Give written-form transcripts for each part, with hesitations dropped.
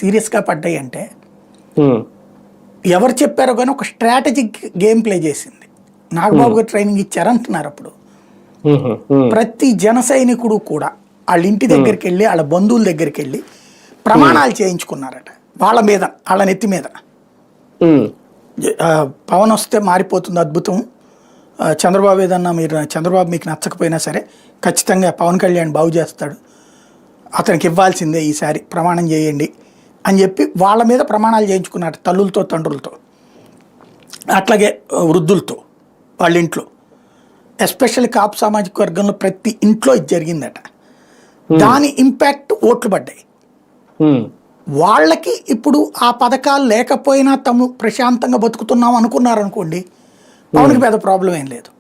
సీరియస్గా పడ్డాయి అంటే ఉమ్, ఎవరు చెప్పారో కానీ ఒక స్ట్రాటజిక్ గేమ్ ప్లే చేసింది. నాగబాబు గారు ట్రైనింగ్ ఇచ్చారంటున్నారు. అప్పుడు ఉమ్, ఉమ్, ప్రతి జన సైనికుడు కూడా వాళ్ళ ఇంటి దగ్గరికి వెళ్ళి వాళ్ళ బంధువుల దగ్గరికి వెళ్ళి ప్రమాణాలు చేయించుకున్నారట వాళ్ళ నెత్తి మీద. ఉమ్, ఆ, పవన్ వస్తే మారిపోతుంది అద్భుతం, చంద్రబాబు ఏదన్నా చంద్రబాబు మీకు నచ్చకపోయినా సరే ఖచ్చితంగా పవన్ కళ్యాణ్ బాగు చేస్తాడు, అతనికి ఇవ్వాల్సిందే ఈసారి ప్రమాణం చేయండి అని చెప్పి వాళ్ళ మీద ప్రమాణాలు చేయించుకున్నారు తల్లులతో తండ్రులతో, అట్లాగే వృద్ధులతో వాళ్ళ ఇంట్లో. ఎస్పెషల్లీ కాపు సామాజిక వర్గంలో ప్రతి ఇంట్లో ఇది జరిగిందట. దాని ఇంపాక్ట్ ఓట్లు పడ్డాయి. ఉమ్, వాళ్ళకి ఇప్పుడు ఆ పథకాలు లేకపోయినా తాము ప్రశాంతంగా బతుకుతున్నాం అనుకున్నారు అనుకోండి, పవన్కి పెద్ద ప్రాబ్లం ఏం లేదు.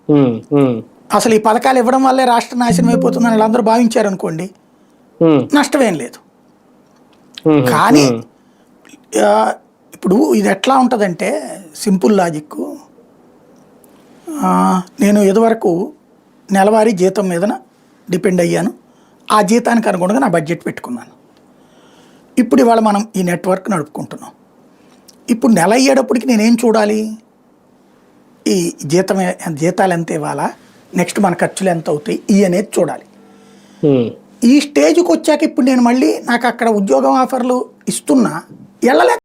ఉమ్, ఉమ్, అసలు ఈ పథకాలు ఇవ్వడం వల్లే రాష్ట్రం నాశనం అయిపోతుందని వాళ్ళందరూ భావించారు అనుకోండి, ఉమ్, నష్టమేం లేదు. ఉమ్, కానీ ఉమ్, ఇప్పుడు ఇది ఎట్లా ఉంటుందంటే సింపుల్ లాజిక్. నేను ఇదివరకు నెలవారీ జీతం మీద డిపెండ్ అయ్యాను, ఆ జీతానికి అనుగుణంగా నా బడ్జెట్ పెట్టుకున్నాను. ఇప్పుడు ఇవాళ మనం ఈ నెట్వర్క్ నడుపుకుంటున్నాం. ఇప్పుడు నెల అయ్యేటప్పటికి నేనేం చూడాలి, ఈ జీతాలు ఎంత ఇవ్వాలా, నెక్స్ట్ మన ఖర్చులు ఎంత అవుతాయి ఇవి అనేది చూడాలి. ఉమ్. ఈ స్టేజ్కి వచ్చాక ఇప్పుడు నేను మళ్ళీ నాకు అక్కడ ఉద్యోగం ఆఫర్లు ఇస్తున్నా వెళ్ళలేక